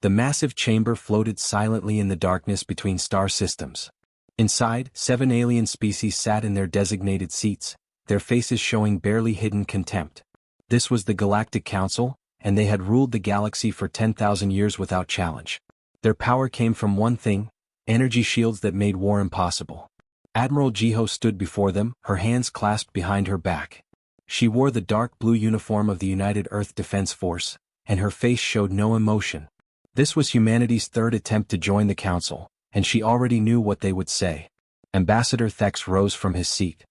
The massive chamber floated silently in the darkness between star systems. Inside, 7 alien species sat in their designated seats, their faces showing barely hidden contempt. This was the Galactic Council, and they had ruled the galaxy for 10,000 years without challenge. Their power came from one thing: energy shields that made war impossible. Admiral Jiho stood before them, her hands clasped behind her back. She wore the dark blue uniform of the United Earth Defense Force, and her face showed no emotion. This was humanity's third attempt to join the Council, and she already knew what they would say. Ambassador Thex rose from his seat.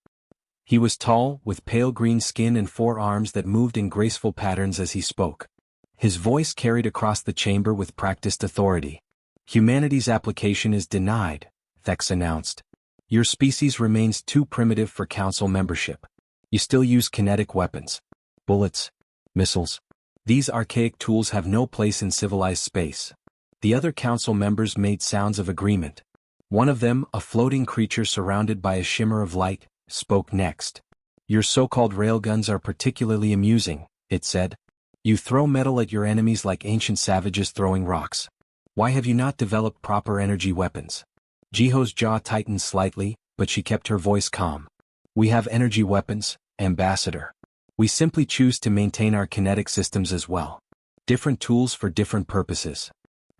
He was tall, with pale green skin and 4 arms that moved in graceful patterns as he spoke. His voice carried across the chamber with practiced authority. "Humanity's application is denied," Thex announced. "Your species remains too primitive for Council membership. You still use kinetic weapons. Bullets, missiles. These archaic tools have no place in civilized space." The other Council members made sounds of agreement. One of them, a floating creature surrounded by a shimmer of light, spoke next. "Your so-called railguns are particularly amusing," it said. "You throw metal at your enemies like ancient savages throwing rocks. Why have you not developed proper energy weapons?" Jiho's jaw tightened slightly, but she kept her voice calm. "We have energy weapons, Ambassador. We simply choose to maintain our kinetic systems as well. Different tools for different purposes."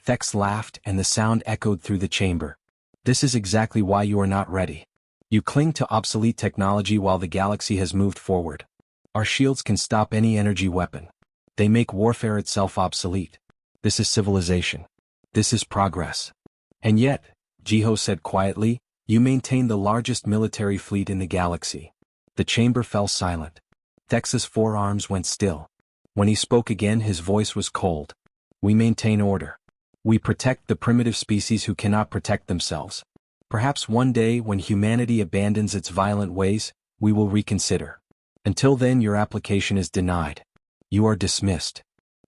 Thex laughed, and the sound echoed through the chamber. "This is exactly why you are not ready. You cling to obsolete technology while the galaxy has moved forward. Our shields can stop any energy weapon. They make warfare itself obsolete. This is civilization. This is progress. And yet," Jiho said quietly, "you maintain the largest military fleet in the galaxy." The chamber fell silent. Thex's 4 arms went still. When he spoke again, his voice was cold. "We maintain order. We protect the primitive species who cannot protect themselves. Perhaps one day, when humanity abandons its violent ways, we will reconsider. Until then, your application is denied. You are dismissed."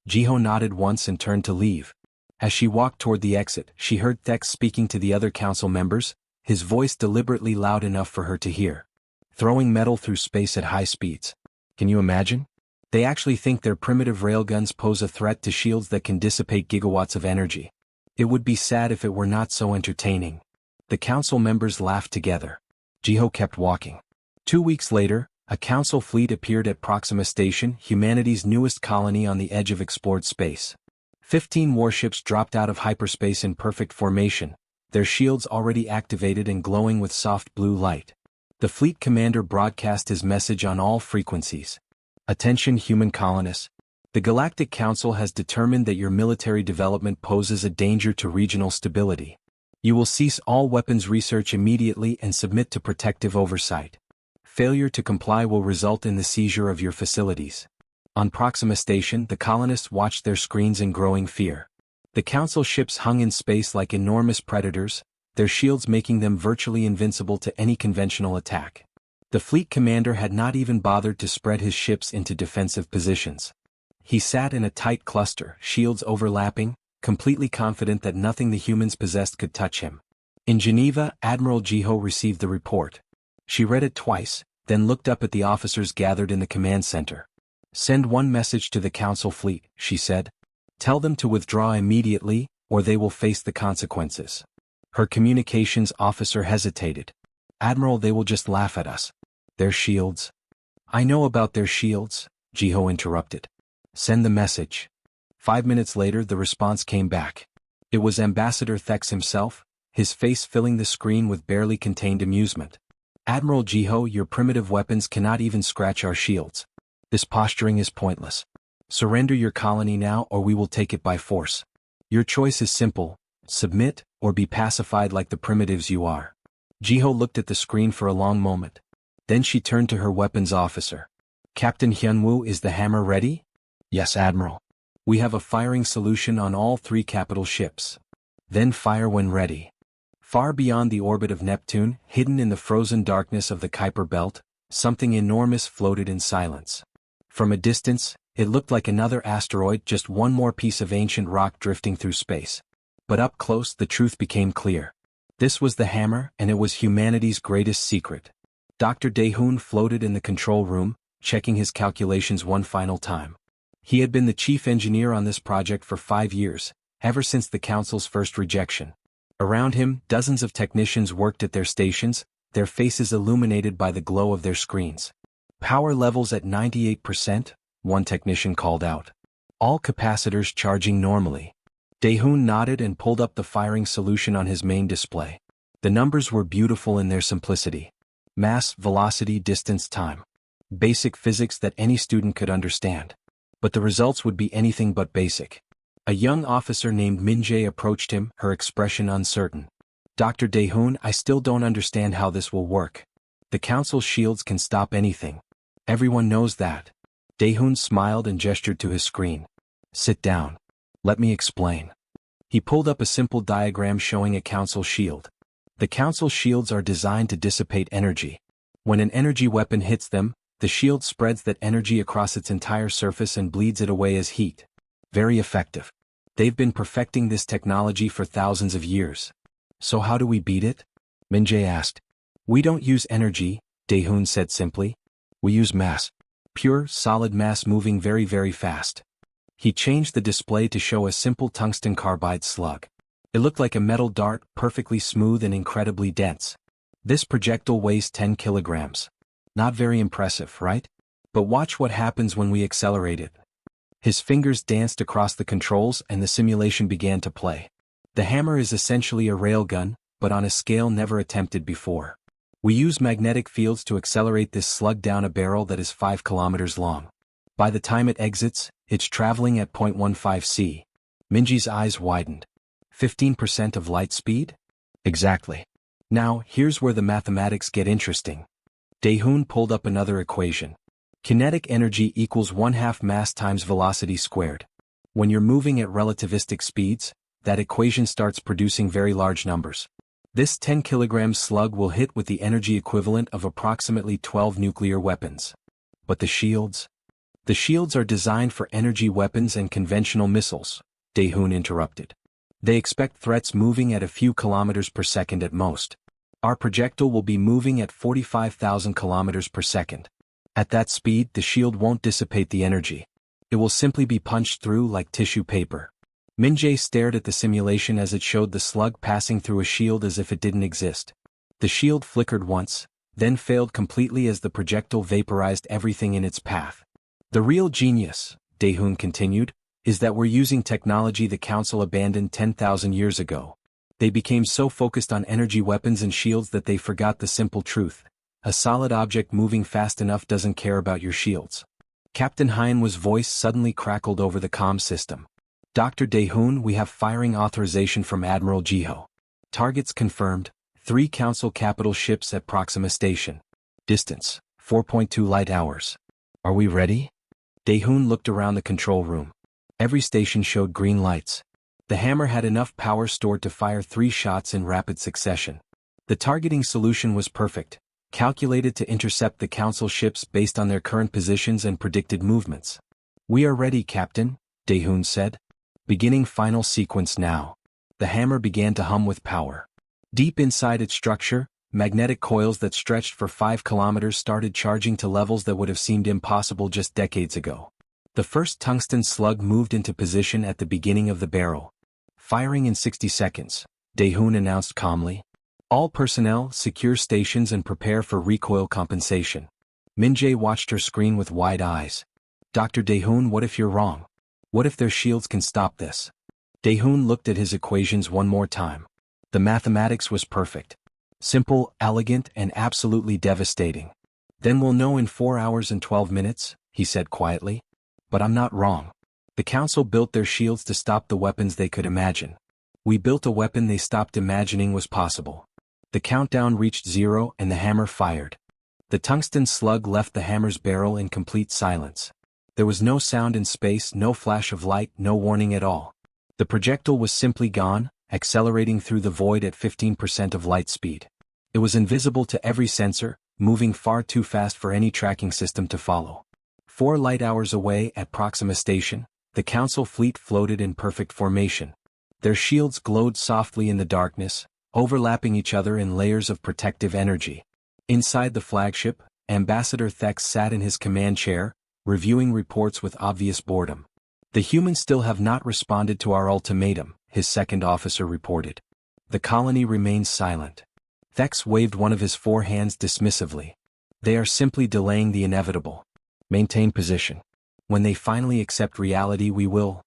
Jiho nodded once and turned to leave. As she walked toward the exit, she heard Thex speaking to the other Council members, his voice deliberately loud enough for her to hear. "Throwing metal through space at high speeds. Can you imagine? They actually think their primitive railguns pose a threat to shields that can dissipate gigawatts of energy. It would be sad if it were not so entertaining." The Council members laughed together. Jiho kept walking. 2 weeks later, a Council fleet appeared at Proxima Station, humanity's newest colony on the edge of explored space. 15 warships dropped out of hyperspace in perfect formation, their shields already activated and glowing with soft blue light. The fleet commander broadcast his message on all frequencies. "Attention, human colonists. The Galactic Council has determined that your military development poses a danger to regional stability. You will cease all weapons research immediately and submit to protective oversight. Failure to comply will result in the seizure of your facilities." On Proxima Station, the colonists watched their screens in growing fear. The Council ships hung in space like enormous predators, their shields making them virtually invincible to any conventional attack. The fleet commander had not even bothered to spread his ships into defensive positions. He sat in a tight cluster, shields overlapping, completely confident that nothing the humans possessed could touch him. In Geneva, Admiral Jiho received the report. She read it twice, then looked up at the officers gathered in the command center. "Send one message to the Council fleet," she said. "Tell them to withdraw immediately, or they will face the consequences." Her communications officer hesitated. "Admiral, they will just laugh at us. Their shields." "I know about their shields," Jiho interrupted. "Send the message." 5 minutes later, the response came back. It was Ambassador Thex himself, his face filling the screen with barely contained amusement. "Admiral Jiho, your primitive weapons cannot even scratch our shields. This posturing is pointless. Surrender your colony now or we will take it by force. Your choice is simple: submit, or be pacified like the primitives you are." Jiho looked at the screen for a long moment. Then she turned to her weapons officer. "Captain Hyunwoo, is the hammer ready?" "Yes, Admiral. We have a firing solution on all 3 capital ships." "Then fire when ready." Far beyond the orbit of Neptune, hidden in the frozen darkness of the Kuiper Belt, something enormous floated in silence. From a distance, it looked like another asteroid, just one more piece of ancient rock drifting through space. But up close, the truth became clear. This was the hammer, and it was humanity's greatest secret. Dr. Daehoon floated in the control room, checking his calculations one final time. He had been the chief engineer on this project for 5 years, ever since the Council's first rejection. Around him, dozens of technicians worked at their stations, their faces illuminated by the glow of their screens. Power levels at 98%, one technician called out. All capacitors charging normally. Daehoon nodded and pulled up the firing solution on his main display. The numbers were beautiful in their simplicity. Mass, velocity, distance, time. Basic physics that any student could understand. But the results would be anything but basic. A young officer named Minjae approached him, her expression uncertain. Dr. Daehoon, I still don't understand how this will work. The Council's shields can stop anything. Everyone knows that. Daehoon smiled and gestured to his screen. Sit down. Let me explain. He pulled up a simple diagram showing a Council shield. The Council shields are designed to dissipate energy. When an energy weapon hits them, the shield spreads that energy across its entire surface and bleeds it away as heat. Very effective. They've been perfecting this technology for thousands of years. So how do we beat it? Minjae asked. We don't use energy, Daehoon said simply. We use mass. Pure, solid mass moving very, very fast. He changed the display to show a simple tungsten carbide slug. It looked like a metal dart, perfectly smooth and incredibly dense. This projectile weighs 10 kilograms. Not very impressive, right? But watch what happens when we accelerate it. His fingers danced across the controls and the simulation began to play. The hammer is essentially a railgun, but on a scale never attempted before. We use magnetic fields to accelerate this slug down a barrel that is 5 kilometers long. By the time it exits, it's traveling at 0.15 c. Minji's eyes widened. 15% of light speed? Exactly. Now, here's where the mathematics get interesting. Daehoon pulled up another equation. Kinetic energy equals 1/2 mass times velocity squared. When you're moving at relativistic speeds, that equation starts producing very large numbers. This 10 kilogram slug will hit with the energy equivalent of approximately 12 nuclear weapons. But the shields? The shields are designed for energy weapons and conventional missiles, Daehoon interrupted. They expect threats moving at a few kilometers per second at most. Our projectile will be moving at 45,000 kilometers per second. At that speed, the shield won't dissipate the energy. It will simply be punched through like tissue paper. Minjae stared at the simulation as it showed the slug passing through a shield as if it didn't exist. The shield flickered once, then failed completely as the projectile vaporized everything in its path. The real genius, Daehoon continued, is that we're using technology the Council abandoned 10,000 years ago. They became so focused on energy weapons and shields that they forgot the simple truth. A solid object moving fast enough doesn't care about your shields. Captain Hyen's voice suddenly crackled over the comm system. Dr. Daehoon, we have firing authorization from Admiral Jiho. Targets confirmed, 3 Council capital ships at Proxima Station. Distance, 4.2 light hours. Are we ready? Daehoon looked around the control room. Every station showed green lights. The hammer had enough power stored to fire 3 shots in rapid succession. The targeting solution was perfect, calculated to intercept the Council ships based on their current positions and predicted movements. We are ready, Captain, Daehoon said. Beginning final sequence now. The hammer began to hum with power. Deep inside its structure, magnetic coils that stretched for 5 kilometers started charging to levels that would have seemed impossible just decades ago. The first tungsten slug moved into position at the beginning of the barrel. Firing in 60 seconds, Daehoon announced calmly. All personnel, secure stations and prepare for recoil compensation. Minjae watched her screen with wide eyes. Dr. Daehoon, what if you're wrong? What if their shields can stop this? Daehoon looked at his equations one more time. The mathematics was perfect. Simple, elegant, and absolutely devastating. Then we'll know in 4 hours and 12 minutes, he said quietly. But I'm not wrong. The Council built their shields to stop the weapons they could imagine. We built a weapon they stopped imagining was possible. The countdown reached 0 and the hammer fired. The tungsten slug left the hammer's barrel in complete silence. There was no sound in space, no flash of light, no warning at all. The projectile was simply gone, accelerating through the void at 15% of light speed. It was invisible to every sensor, moving far too fast for any tracking system to follow. 4 light hours away at Proxima Station, the Council fleet floated in perfect formation. Their shields glowed softly in the darkness, overlapping each other in layers of protective energy. Inside the flagship, Ambassador Thex sat in his command chair, reviewing reports with obvious boredom. The humans still have not responded to our ultimatum, his second officer reported. The colony remains silent. Thex waved one of his four hands dismissively. They are simply delaying the inevitable. Maintain position. When they finally accept reality, we will.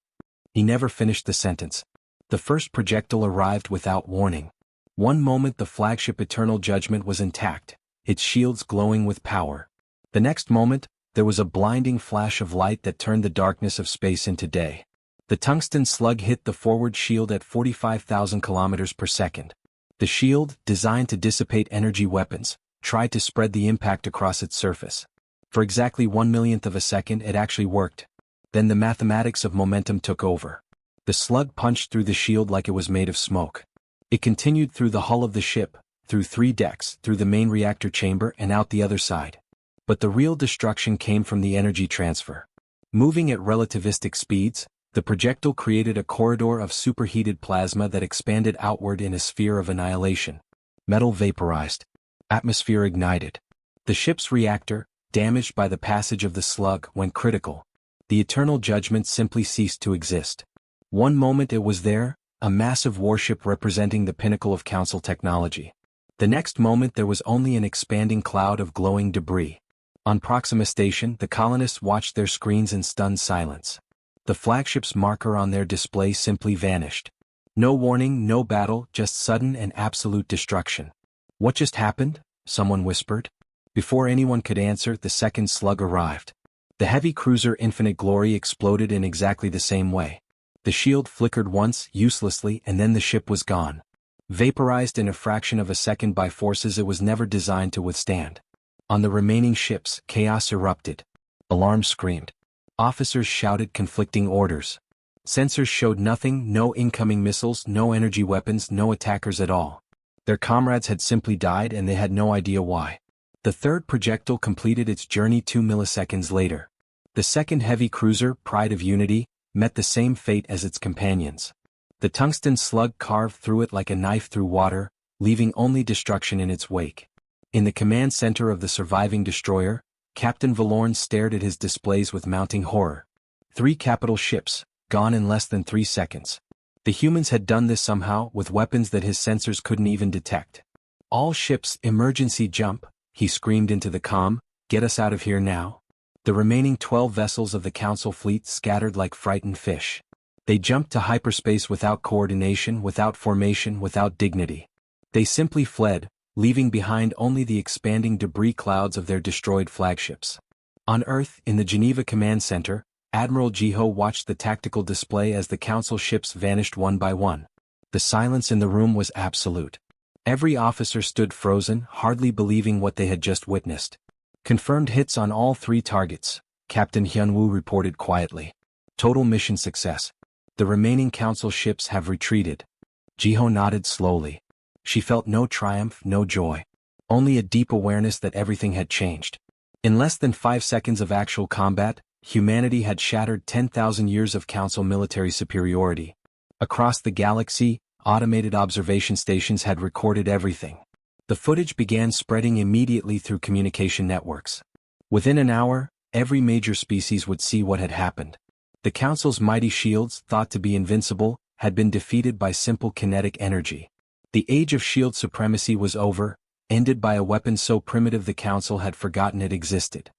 He never finished the sentence. The first projectile arrived without warning. One moment the flagship Eternal Judgment was intact, its shields glowing with power. The next moment, there was a blinding flash of light that turned the darkness of space into day. The tungsten slug hit the forward shield at 45,000 kilometers per second. The shield, designed to dissipate energy weapons, tried to spread the impact across its surface. For exactly 1/1,000,000th of a second it actually worked. Then the mathematics of momentum took over. The slug punched through the shield like it was made of smoke. It continued through the hull of the ship, through 3 decks, through the main reactor chamber and out the other side. But the real destruction came from the energy transfer. Moving at relativistic speeds, the projectile created a corridor of superheated plasma that expanded outward in a sphere of annihilation. Metal vaporized. Atmosphere ignited. The ship's reactor, damaged by the passage of the slug, went critical. The Eternal Judgment simply ceased to exist. One moment it was there, a massive warship representing the pinnacle of Council technology. The next moment there was only an expanding cloud of glowing debris. On Proxima Station, the colonists watched their screens in stunned silence. The flagship's marker on their display simply vanished. No warning, no battle, just sudden and absolute destruction. What just happened? Someone whispered. Before anyone could answer, the second slug arrived. The heavy cruiser Infinite Glory exploded in exactly the same way. The shield flickered once, uselessly, and then the ship was gone. Vaporized in a fraction of a second by forces it was never designed to withstand. On the remaining ships, chaos erupted. Alarms screamed. Officers shouted conflicting orders. Sensors showed nothing, no incoming missiles, no energy weapons, no attackers at all. Their comrades had simply died and they had no idea why. The third projectile completed its journey 2 milliseconds later. The second heavy cruiser, Pride of Unity, met the same fate as its companions. The tungsten slug carved through it like a knife through water, leaving only destruction in its wake. In the command center of the surviving destroyer, Captain Valorn stared at his displays with mounting horror. 3 capital ships, gone in less than 3 seconds. The humans had done this somehow, with weapons that his sensors couldn't even detect. All ships, emergency jump, he screamed into the comm, get us out of here now. The remaining 12 vessels of the Council fleet scattered like frightened fish. They jumped to hyperspace without coordination, without formation, without dignity. They simply fled, leaving behind only the expanding debris clouds of their destroyed flagships. On Earth, in the Geneva Command Center, Admiral Jiho watched the tactical display as the Council ships vanished one by one. The silence in the room was absolute. Every officer stood frozen, hardly believing what they had just witnessed. Confirmed hits on all 3 targets, Captain Hyunwoo reported quietly. Total mission success. The remaining Council ships have retreated. Jiho nodded slowly. She felt no triumph, no joy. Only a deep awareness that everything had changed. In less than 5 seconds of actual combat, humanity had shattered 10,000 years of Council military superiority. Across the galaxy, automated observation stations had recorded everything. The footage began spreading immediately through communication networks. Within an hour, every major species would see what had happened. The Council's mighty shields, thought to be invincible, had been defeated by simple kinetic energy. The age of shield supremacy was over, ended by a weapon so primitive the Council had forgotten it existed.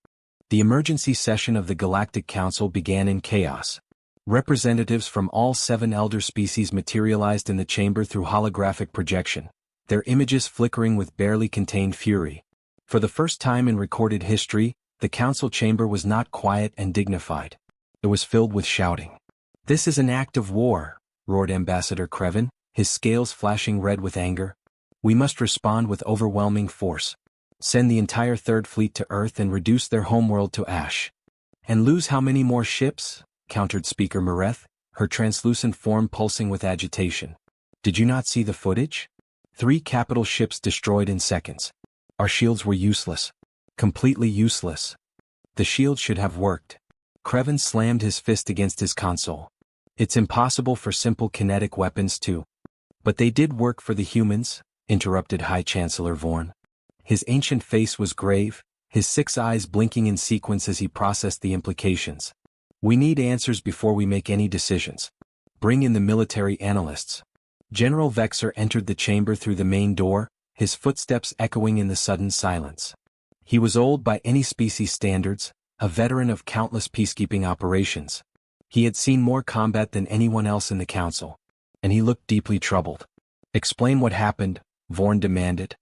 The emergency session of the Galactic Council began in chaos. Representatives from all 7 elder species materialized in the chamber through holographic projection, their images flickering with barely contained fury. For the first time in recorded history, the Council chamber was not quiet and dignified. It was filled with shouting. "This is an act of war," roared Ambassador Krevin, his scales flashing red with anger. "We must respond with overwhelming force. Send the entire Third Fleet to Earth and reduce their homeworld to ash." "And lose how many more ships?" countered Speaker Mareth, her translucent form pulsing with agitation. "Did you not see the footage? 3 capital ships destroyed in seconds. Our shields were useless. Completely useless. The shield should have worked." Krevin slammed his fist against his console. "It's impossible for simple kinetic weapons to." "But they did work for the humans," interrupted High Chancellor Vorn. His ancient face was grave, his 6 eyes blinking in sequence as he processed the implications. We need answers before we make any decisions. Bring in the military analysts. General Vexer entered the chamber through the main door, his footsteps echoing in the sudden silence. He was old by any species standards, a veteran of countless peacekeeping operations. He had seen more combat than anyone else in the council, and he looked deeply troubled. Explain what happened, Vorn demanded.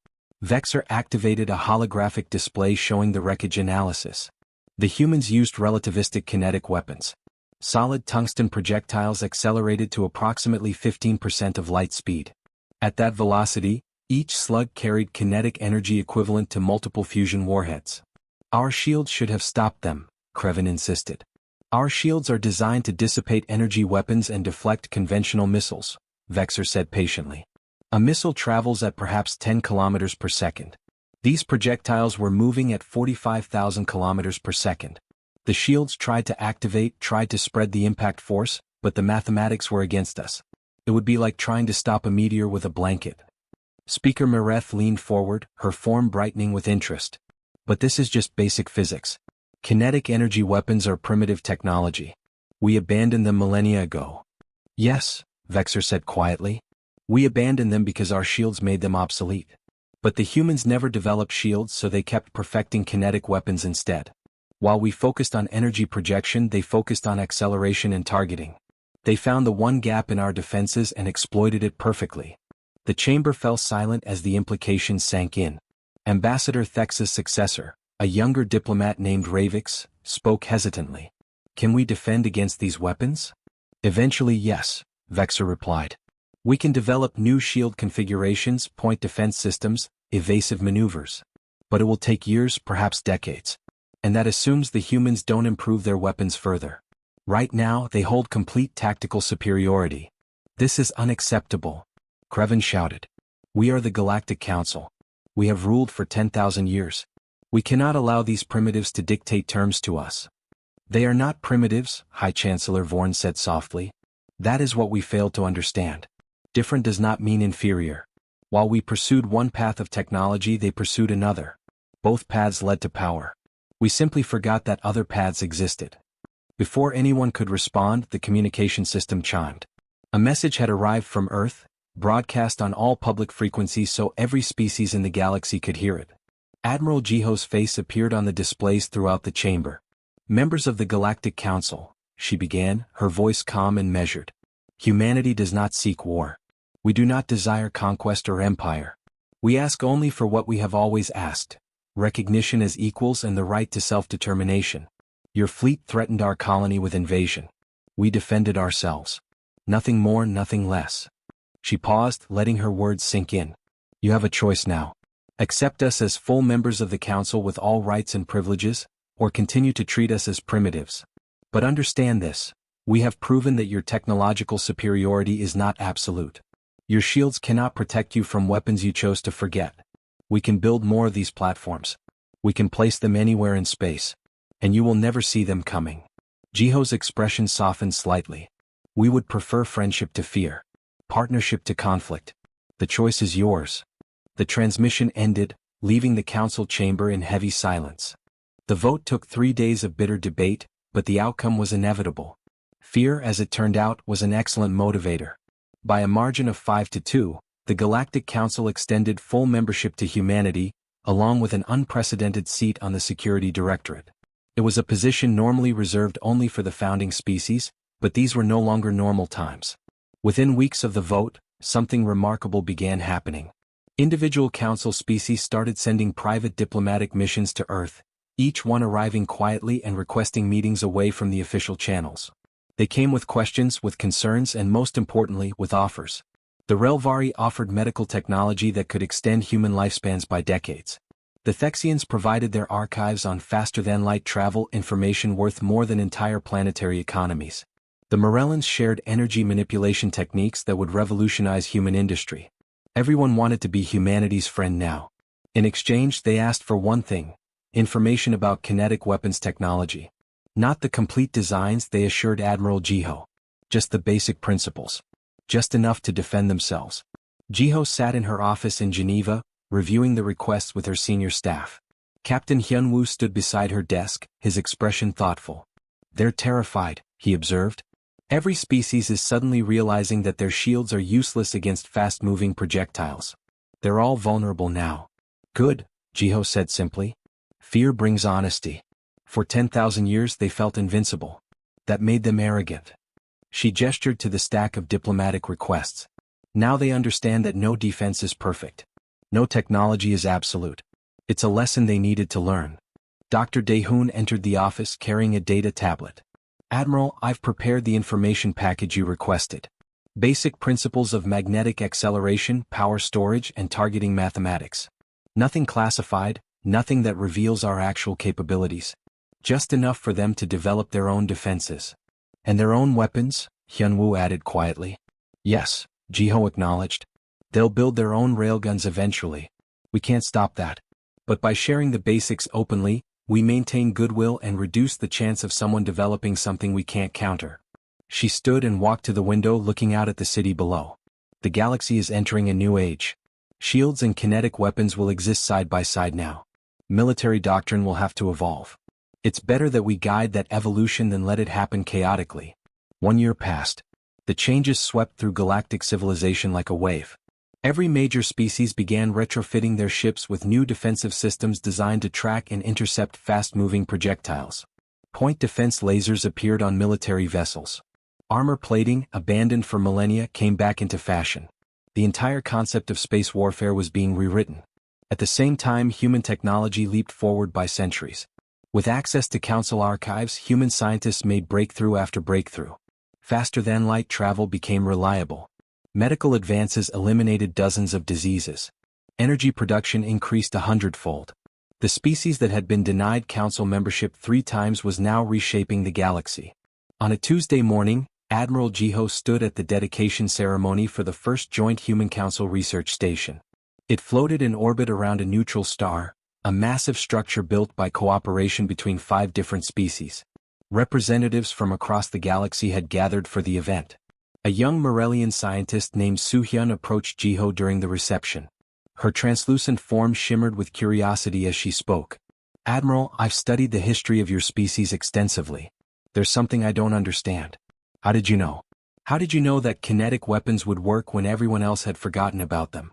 Vexer activated a holographic display showing the wreckage analysis. The humans used relativistic kinetic weapons. Solid tungsten projectiles accelerated to approximately 15% of light speed. At that velocity, each slug carried kinetic energy equivalent to multiple fusion warheads. Our shields should have stopped them, Krevin insisted. Our shields are designed to dissipate energy weapons and deflect conventional missiles, Vexer said patiently. A missile travels at perhaps 10 kilometers per second. These projectiles were moving at 45,000 kilometers per second. The shields tried to spread the impact force, but the mathematics were against us. It would be like trying to stop a meteor with a blanket. Speaker Mareth leaned forward, her form brightening with interest. But this is just basic physics. Kinetic energy weapons are primitive technology. We abandoned them millennia ago. Yes, Vexer said quietly. We abandoned them because our shields made them obsolete. But the humans never developed shields, so they kept perfecting kinetic weapons instead. While we focused on energy projection, they focused on acceleration and targeting. They found the one gap in our defenses and exploited it perfectly. The chamber fell silent as the implications sank in. Ambassador Thex's successor, a younger diplomat named Ravix, spoke hesitantly. Can we defend against these weapons? Eventually, yes, Vexer replied. We can develop new shield configurations, point defense systems, evasive maneuvers. But it will take years, perhaps decades. And that assumes the humans don't improve their weapons further. Right now, they hold complete tactical superiority. This is unacceptable, Krevin shouted. We are the Galactic Council. We have ruled for 10,000 years. We cannot allow these primitives to dictate terms to us. They are not primitives, High Chancellor Vorn said softly. That is what we failed to understand. Different does not mean inferior. While we pursued one path of technology, they pursued another. Both paths led to power. We simply forgot that other paths existed. Before anyone could respond, the communication system chimed. A message had arrived from Earth, broadcast on all public frequencies so every species in the galaxy could hear it. Admiral Jiho's face appeared on the displays throughout the chamber. Members of the Galactic Council, she began, her voice calm and measured. Humanity does not seek war. We do not desire conquest or empire. We ask only for what we have always asked, recognition as equals and the right to self-determination. Your fleet threatened our colony with invasion. We defended ourselves. Nothing more, nothing less. She paused, letting her words sink in. You have a choice now. Accept us as full members of the Council with all rights and privileges, or continue to treat us as primitives. But understand this. We have proven that your technological superiority is not absolute. Your shields cannot protect you from weapons you chose to forget. We can build more of these platforms. We can place them anywhere in space. And you will never see them coming. Jiho's expression softened slightly. We would prefer friendship to fear. Partnership to conflict. The choice is yours. The transmission ended, leaving the council chamber in heavy silence. The vote took 3 days of bitter debate, but the outcome was inevitable. Fear, as it turned out, was an excellent motivator. By a margin of 5-2, the Galactic Council extended full membership to humanity, along with an unprecedented seat on the Security Directorate. It was a position normally reserved only for the founding species, but these were no longer normal times. Within weeks of the vote, something remarkable began happening. Individual council species started sending private diplomatic missions to Earth, each one arriving quietly and requesting meetings away from the official channels. They came with questions, with concerns, and most importantly, with offers. The Relvari offered medical technology that could extend human lifespans by decades. The Thexians provided their archives on faster-than-light travel information worth more than entire planetary economies. The Morellans shared energy manipulation techniques that would revolutionize human industry. Everyone wanted to be humanity's friend now. In exchange, they asked for one thing: information about kinetic weapons technology. Not the complete designs, they assured Admiral Jiho. Just the basic principles. Just enough to defend themselves. Jiho sat in her office in Geneva, reviewing the requests with her senior staff. Captain Hyunwoo stood beside her desk, his expression thoughtful. They're terrified, he observed. Every species is suddenly realizing that their shields are useless against fast-moving projectiles. They're all vulnerable now. Good, Jiho said simply. Fear brings honesty. For 10,000 years they felt invincible. That made them arrogant. She gestured to the stack of diplomatic requests. Now they understand that no defense is perfect. No technology is absolute. It's a lesson they needed to learn. Dr. Daehoon entered the office carrying a data tablet. Admiral, I've prepared the information package you requested. Basic principles of magnetic acceleration, power storage, and targeting mathematics. Nothing classified, nothing that reveals our actual capabilities. Just enough for them to develop their own defenses. And their own weapons, Hyunwoo added quietly. Yes, Jiho acknowledged. They'll build their own railguns eventually. We can't stop that. But by sharing the basics openly, we maintain goodwill and reduce the chance of someone developing something we can't counter. She stood and walked to the window looking out at the city below. The galaxy is entering a new age. Shields and kinetic weapons will exist side by side now. Military doctrine will have to evolve. It's better that we guide that evolution than let it happen chaotically. 1 year passed. The changes swept through galactic civilization like a wave. Every major species began retrofitting their ships with new defensive systems designed to track and intercept fast-moving projectiles. Point defense lasers appeared on military vessels. Armor plating, abandoned for millennia, came back into fashion. The entire concept of space warfare was being rewritten. At the same time, human technology leaped forward by centuries. With access to council archives, human scientists made breakthrough after breakthrough. Faster-than-light travel became reliable. Medical advances eliminated dozens of diseases. Energy production increased 100-fold. The species that had been denied council membership 3 times was now reshaping the galaxy. On a Tuesday morning, Admiral Jiho stood at the dedication ceremony for the first joint Human Council research station. It floated in orbit around a neutral star, a massive structure built by cooperation between 5 different species. Representatives from across the galaxy had gathered for the event. A young Morellian scientist named Soo-hyun approached Jiho during the reception. Her translucent form shimmered with curiosity as she spoke. Admiral, I've studied the history of your species extensively. There's something I don't understand. How did you know? How did you know that kinetic weapons would work when everyone else had forgotten about them?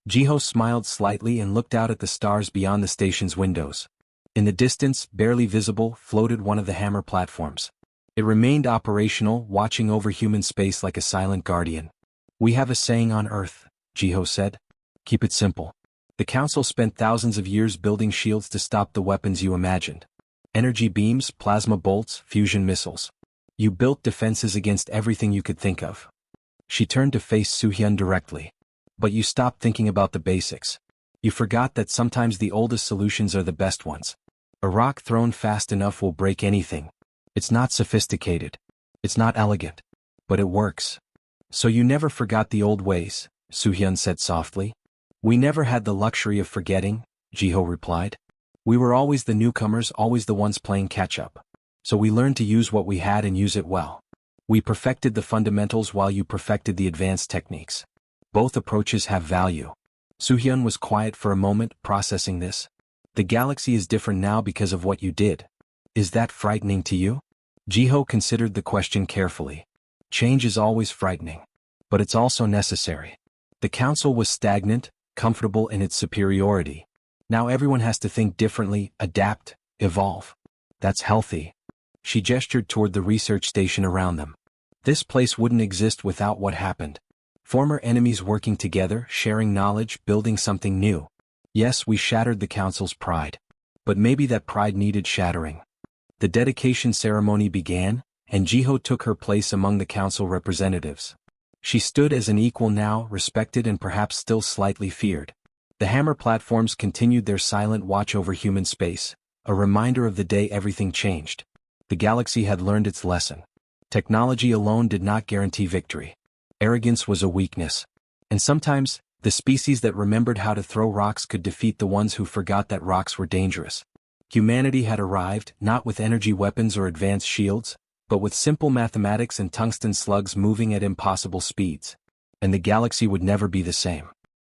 Jiho smiled slightly and looked out at the stars beyond the station's windows. In the distance, barely visible, floated one of the hammer platforms. It remained operational, watching over human space like a silent guardian. We have a saying on Earth, Jiho said. Keep it simple. The Council spent thousands of years building shields to stop the weapons you imagined. Energy beams, plasma bolts, fusion missiles. You built defenses against everything you could think of. She turned to face Soo-hyun directly. But you stopped thinking about the basics. You forgot that sometimes the oldest solutions are the best ones. A rock thrown fast enough will break anything. It's not sophisticated. It's not elegant. But it works. So you never forgot the old ways, Soo-hyun said softly. We never had the luxury of forgetting, Jiho replied. We were always the newcomers, always the ones playing catch-up. So we learned to use what we had and use it well. We perfected the fundamentals while you perfected the advanced techniques. Both approaches have value. Soo-hyun was quiet for a moment, processing this. The galaxy is different now because of what you did. Is that frightening to you? Jiho considered the question carefully. Change is always frightening. But it's also necessary. The Council was stagnant, comfortable in its superiority. Now everyone has to think differently, adapt, evolve. That's healthy. She gestured toward the research station around them. This place wouldn't exist without what happened. Former enemies working together, sharing knowledge, building something new. Yes, we shattered the Council's pride. But maybe that pride needed shattering. The dedication ceremony began, and Jiho took her place among the Council representatives. She stood as an equal now, respected and perhaps still slightly feared. The hammer platforms continued their silent watch over human space, a reminder of the day everything changed. The galaxy had learned its lesson. Technology alone did not guarantee victory. Arrogance was a weakness. And sometimes, the species that remembered how to throw rocks could defeat the ones who forgot that rocks were dangerous. Humanity had arrived, not with energy weapons or advanced shields, but with simple mathematics and tungsten slugs moving at impossible speeds. And the galaxy would never be the same.